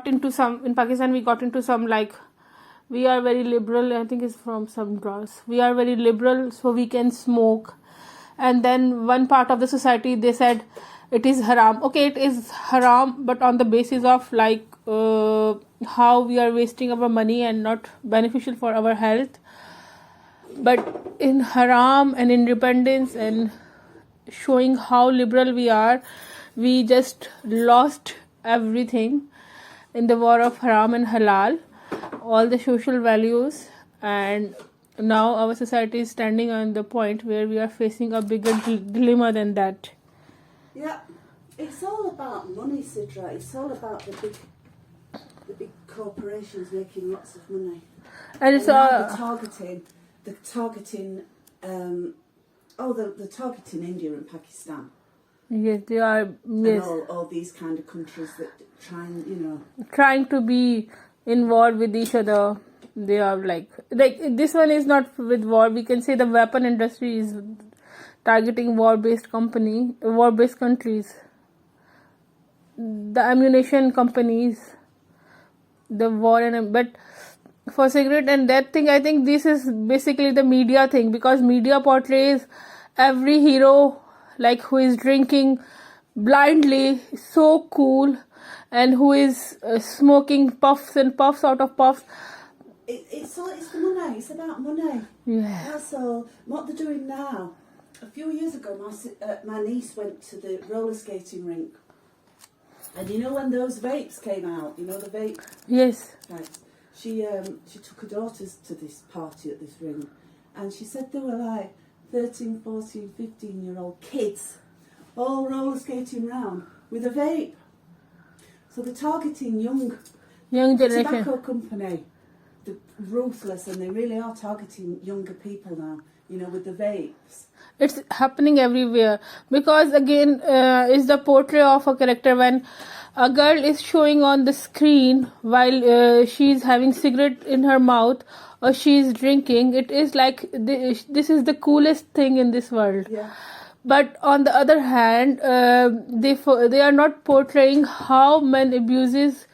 into some, in Pakistan we got into some, like, we are very liberal. I think it's from some draws. We are very liberal, so we can smoke. And then one part of the society, they said it is haram. Okay, it is haram, but on the basis of, like, how we are wasting our money and not beneficial for our health. But in haram and independence and showing how liberal we are, we just lost everything in the war of haram and halal, all the social values. And now our society is standing on the point where we are facing a bigger dilemma than that. Yeah, it's all about money, Sidra. It's all about the big corporations making lots of money. And it's now the targeting India and Pakistan. Yes, they are. Yes, And all these kind of countries that trying to be in war with each other. They are like this one is not with war. We can say the weapon industry is targeting war-based countries. The ammunition companies, the war but for cigarette and that thing, I think this is basically the media thing, because media portrays every hero like who is drinking blindly, so cool, and who is smoking puffs and puffs out of puffs. It's the money. It's about money. Yeah. That's all. What they're doing now. A few years ago, my niece went to the roller skating rink, and when those vapes came out, the vape. Yes. Right. She took her daughters to this party at this rink, and she said there were like 13, 14, 15-year-old kids all roller skating round with a vape. So they're targeting young generation. Tobacco company. They're ruthless, and they really are targeting younger people now, with the vapes. It's happening everywhere, because again, it's the portrait of a character. When a girl is showing on the screen while she's having cigarette in her mouth or she's drinking, it is like this is the coolest thing in this world. Yeah. But on the other hand, they are not portraying how man abuses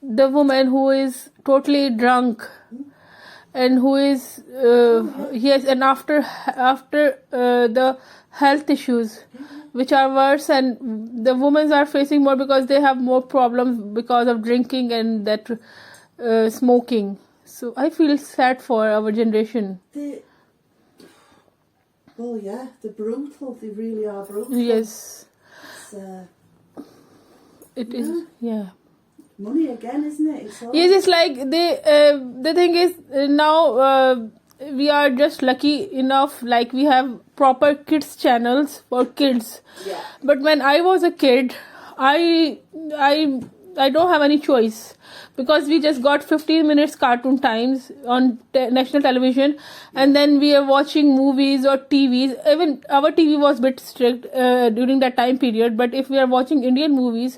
the woman who is totally drunk, and who is yes, and after the health issues, which are worse, and the women are facing more because they have more problems because of drinking and that smoking. So I feel sad for our generation. Well, yeah, they're brutal. They really are brutal. Yes. It is. Yeah. Money again, isn't it? Yes, it's like the thing is now we are just lucky enough, like we have proper kids channels for kids. Yeah. But when I was a kid, I don't have any choice, because we just got 15 minutes cartoon times on national television, and then we are watching movies or TVs. Even our TV was a bit strict during that time period, but if we are watching Indian movies,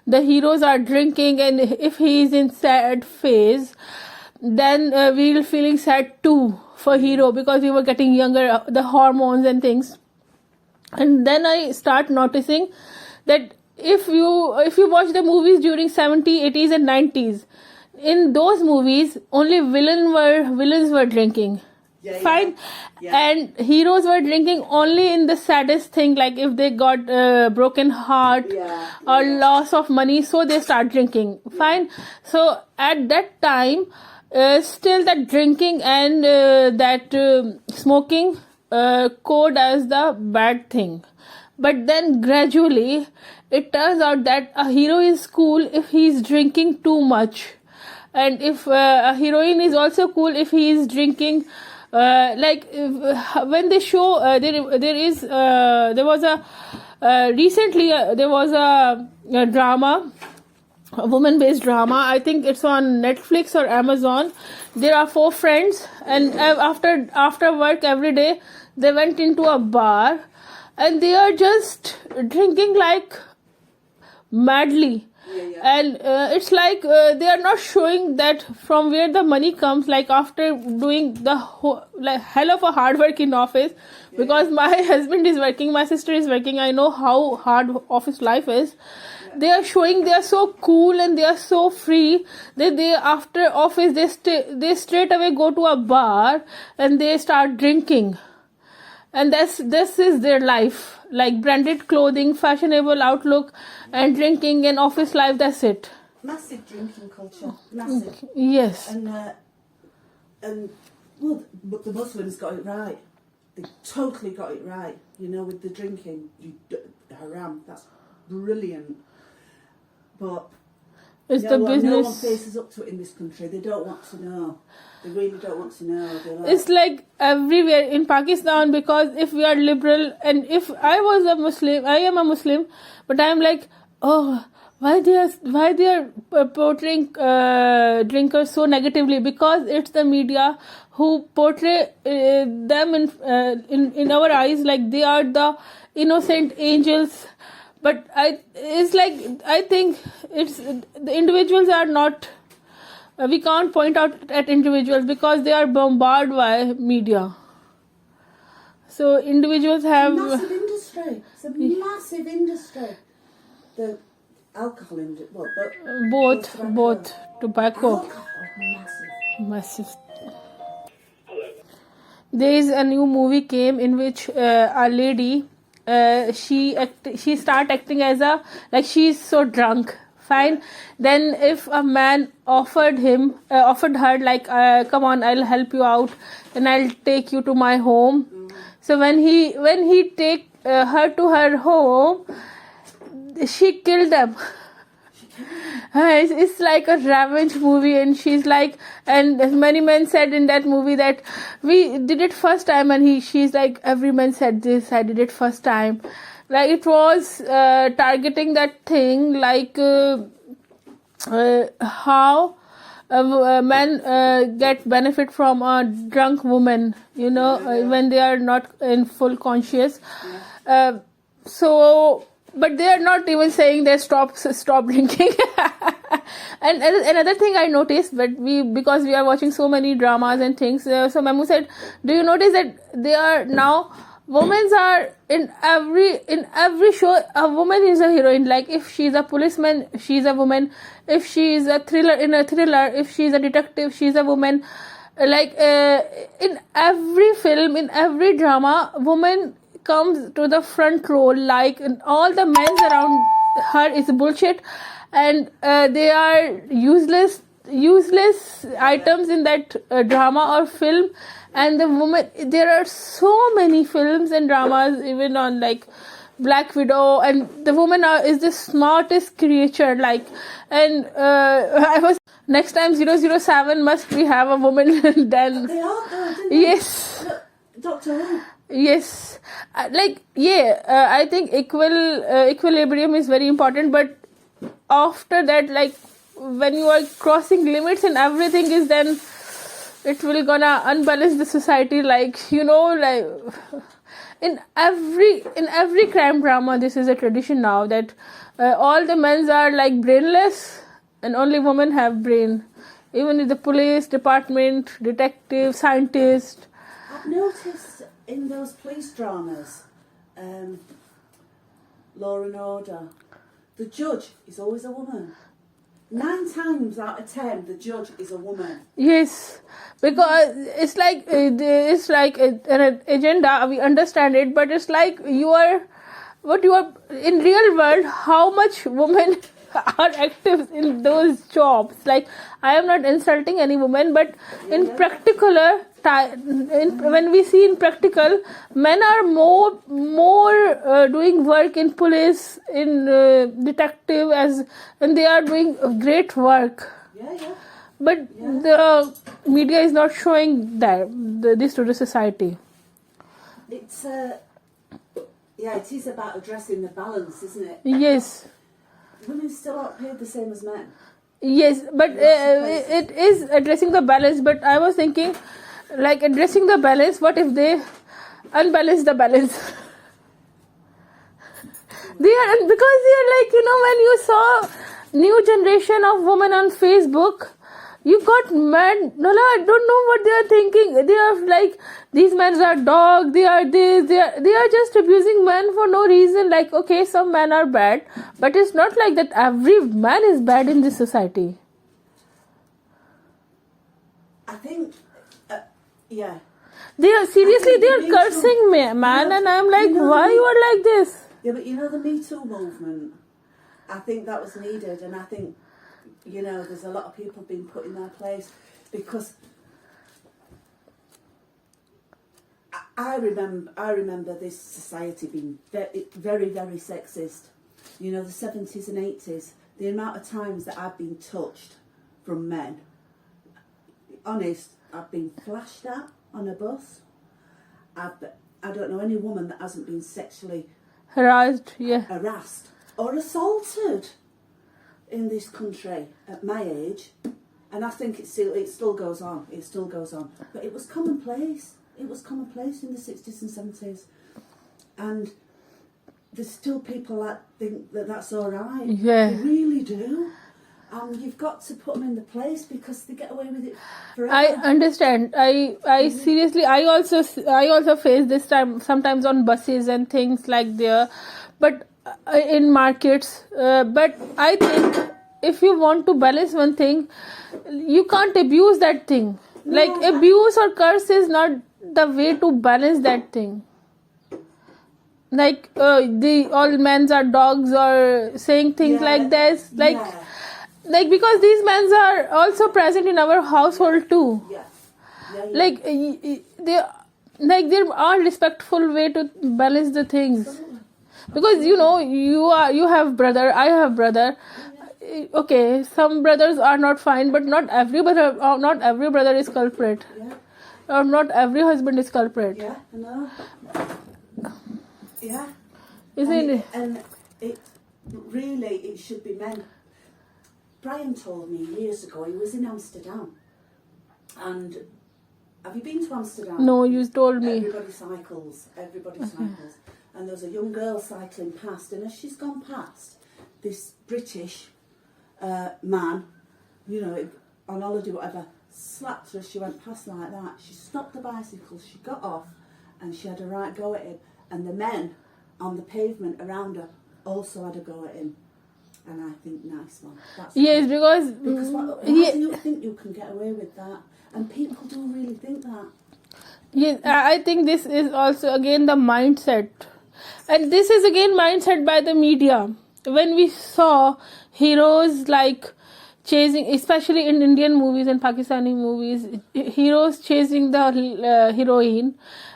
the heroes are drinking, and if he is in sad phase, then we were feeling sad too for hero, because we were getting younger, the hormones and things. And then I start noticing that if you watch the movies during 70s, 80s and 90s, in those movies only villains were drinking. Yeah, fine. Yeah. And heroes were drinking only in the saddest thing, like if they got broken heart or loss of money, so they start drinking. Fine. So at that time, still that drinking and that smoking code as the bad thing. But then gradually it turns out that a hero is cool if he is drinking too much, and if a heroine is also cool if he is drinking. When they show there was a drama, a woman-based drama. I think it's on Netflix or Amazon. There are 4 friends, and after work every day, they went into a bar, and they are just drinking like madly. And it's like they are not showing that from where the money comes, like after doing the hell of a hard work in office, because my husband is working, my sister is working, I know how hard office life is. they are showing they are so cool and they are so free that they after office they straight away go to a bar and they start drinking, and this is their life, like branded clothing, fashionable outlook, and drinking and office life. That's it. Massive drinking culture. Massive. Yes. And well, but the Muslims got it right. They totally got it right. You know, with the drinking, haram. That's brilliant. But It's no the one business. faces up to it in this country. They don't want to know. They really don't want to know. They're like, It's like everywhere in Pakistan, because if we are liberal and if I was a Muslim, I am a Muslim, but I'm like, oh, why they are portraying drinkers so negatively? Because it's the media who portray them in our eyes like they are the innocent angels. But I think it's the individuals are not. We can't point out at individuals because they are bombarded by media. So individuals have massive industry. It's a massive industry. The alcohol industry. Well, both tobacco. Alcohol, Massive. There is a new movie came in which a lady she start acting as a like she's so drunk. Fine. Then if a man offered her like come on, I'll help you out and I'll take you to my home. So when he take her to her home, she killed them. It's like a revenge movie, and she's like, and many men said in that movie that we did it first time, and she's like, every man said this, I did it first time. Like it was targeting that thing, like how men get benefit from a drunk woman, when they are not in full conscious. But they are not even saying they stop drinking. And another thing I noticed, because we are watching so many dramas and things, so Mamu said, do you notice that they are now women are in every show, a woman is a heroine. Like if she's a policeman, she's a woman. If she is a thriller, if she's a detective, she's a woman. Like in every film, in every drama, woman comes to the front role. Like all the men around her is bullshit, and they are useless items in that drama or film. And the woman, there are so many films and dramas, even on like Black Widow, and the woman is the smartest creature. Like, and I was next time 007 must we have a woman then. They are though, didn't they? Yes. Doctor Who. Yes. I think equilibrium is very important, but after that, like when you are crossing limits and everything is, then it will gonna unbalance the society. Like like in every crime drama, this is a tradition now that all the men are like brainless and only women have brain. Even in the police department, detective, scientist. I've noticed in those police dramas, Law and Order, the judge is always a woman. 9 times out of 10, the judge is a woman. Yes, because it's like an agenda. We understand it, but it's like you are in real world. How much women are active in those jobs? Like I am not insulting any woman, but in particular, when we see in practical, men are more doing work in police, in detective, and they are doing great work. Yeah. But the media is not showing this to the society. It's it is about addressing the balance, isn't it? Yes. Women still aren't paid the same as men. Yes, but it is addressing the balance. But I was thinking, like addressing the balance, what if they unbalance the balance? Because they are like, when you saw new generation of women on Facebook, You got men. No, I don't know what they are thinking. They are like, these men are dog. They are this. They are just abusing men for no reason. Like, okay, some men are bad, but it's not like that. Every man is bad in this society. I think, yeah. They are seriously. They are Me cursing too. man, You and know- I'm like, you know why me- you are like this? Yeah, but you know the Me Too movement? I think that was needed, and I think, you know, there's a lot of people being put in their place because I remember this society being very, very, very sexist. You know, the 70s and 80s, the amount of times that I've been touched from men. Honest, I've been flashed at on a bus. I don't know any woman that hasn't been sexually Harassed. Yeah. harassed or assaulted in this country at my age, and I think it still goes on. It still goes on, but it was commonplace. It was commonplace in the 60s and 70s, and there's still people that think that that's all right. Yeah. They really do. And you've got to put them in the place because they get away with it forever. I understand. I seriously. I also face this time sometimes on buses and things like there, but in markets. But I think if you want to balance one thing, you can't abuse that thing. Like abuse or curse is not the way to balance that thing. Like the all men are dogs or saying things like this. Like. Yeah. Like, because these men are also present in our household too. Yeah. Yeah. Like there are respectful way to balance the things. Absolutely. Because you have brother, I have brother. Okay, some brothers are not fine, but not every brother is culprit, Yeah. or not every husband is culprit. Yeah. I know. Yeah. Isn't it? And it really, it should be men. Brian told me years ago, he was in Amsterdam. And have you been to Amsterdam? No, you told me. Everybody cycles. And there was a young girl cycling past, and as she's gone past, this British man, you know, on holiday, whatever, slapped her as she went past like that. She stopped the bicycle, she got off, and she had a right go at him. And the men on the pavement around her also had a go at him. And I think, nice one. That's Yes, good. because Why do you think you can get away with that? And people do really think that. yes, I think this is also again the mindset, and this is again mindset by the media. When we saw heroes like chasing, especially in Indian movies and Pakistani movies, heroes chasing the heroine,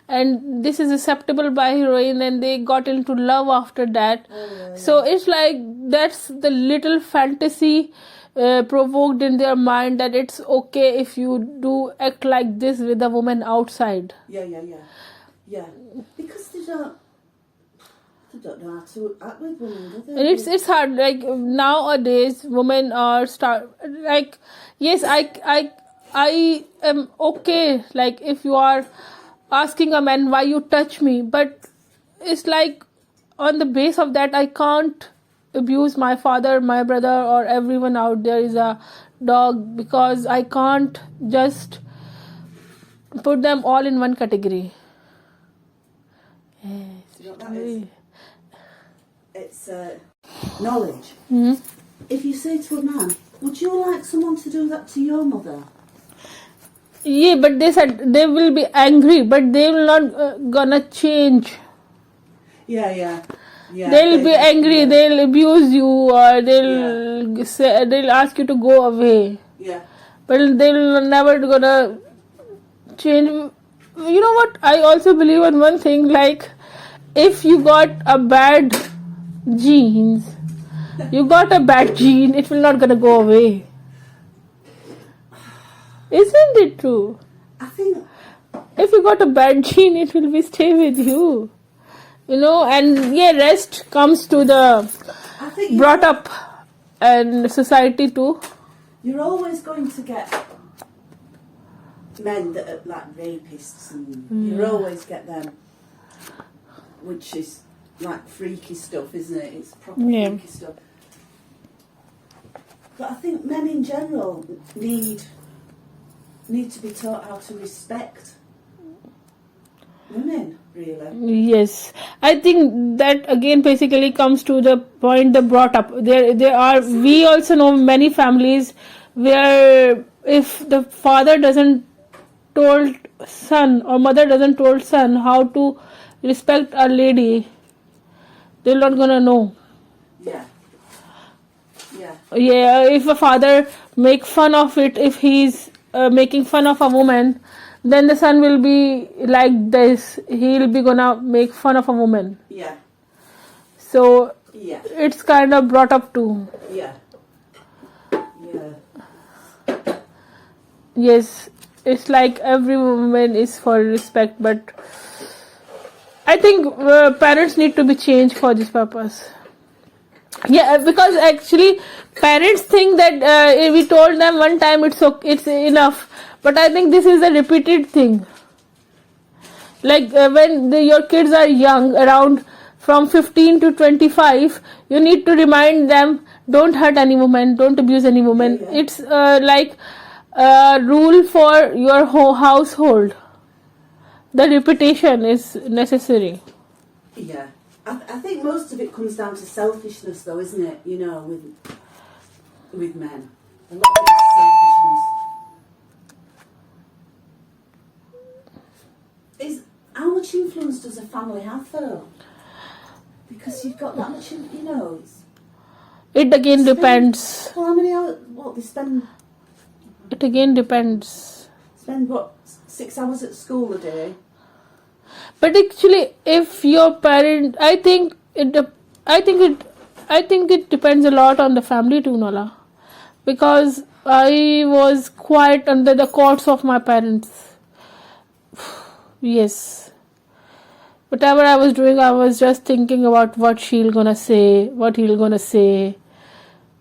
and this is acceptable by heroine, and they got into love after that. So it's like that's the little fantasy provoked in their mind that it's okay if you do act like this with a woman outside. Yeah. Because they don't know how to act with women, do they? And it's hard. Like nowadays, women are like, yes, I am okay. Like if you are asking a man why you touch me, but it's like on the base of that I can't abuse my father, my brother, or everyone out there is a dog, because I can't just put them all in one category. Yes, You know, that is, it's knowledge. Hmm? If you say to a man, would you like someone to do that to your mother? Yeah, but they said they will be angry, but they will not gonna change. Yeah. They'll be angry, they'll abuse you, or they'll ask you to go away. Yeah. But they'll never gonna change. You know what? I also believe in one thing, like if you got a bad genes, you got a bad gene, it will not gonna go away. Isn't it true? I think If you got a bad gene, it will be stay with you. You know, and yeah, rest comes to the I think brought up and society too. you're always going to get men that are like rapists, and you always get them, which is like freaky stuff, isn't it? It's proper freaky stuff. But I think men in general need need to be taught how to respect women, really. Yes, I think that again basically comes to the point they brought up. There are, we also know many families where if the father doesn't told son or mother doesn't told son how to respect a lady, they're not gonna know. Yeah. Yeah. Yeah, if a father make fun of it, if he's making fun of a woman, then the son will be like this, he'll be gonna make fun of a woman. Yeah. So Yeah. it's kind of brought up too. Yeah. Yeah. Yes, it's like every woman is for respect, but I think parents need to be changed for this purpose. Yeah, because actually parents think that if we told them one time it's enough, but I think this is a repeated thing. Like when your kids are young, around from 15 to 25, you need to remind them, don't hurt any woman, don't abuse any woman. Yeah, yeah. It's like a rule for your whole household. The repetition is necessary. Yeah. I think most of it comes down to selfishness, though, isn't it? You know, with men. A lot of it's selfishness. How much influence does a family have, though? Because you've got that much, you know. It again depends. Well, how many hours? What they spend? It again depends. Spend what? 6 hours at school a day. But actually, if your parent, I think it depends a lot on the family too, Nola. Because I was quite under the courts of my parents. Yes. Whatever I was doing, I was just thinking about what she'll gonna say, what he'll gonna say.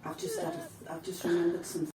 I've just remembered something.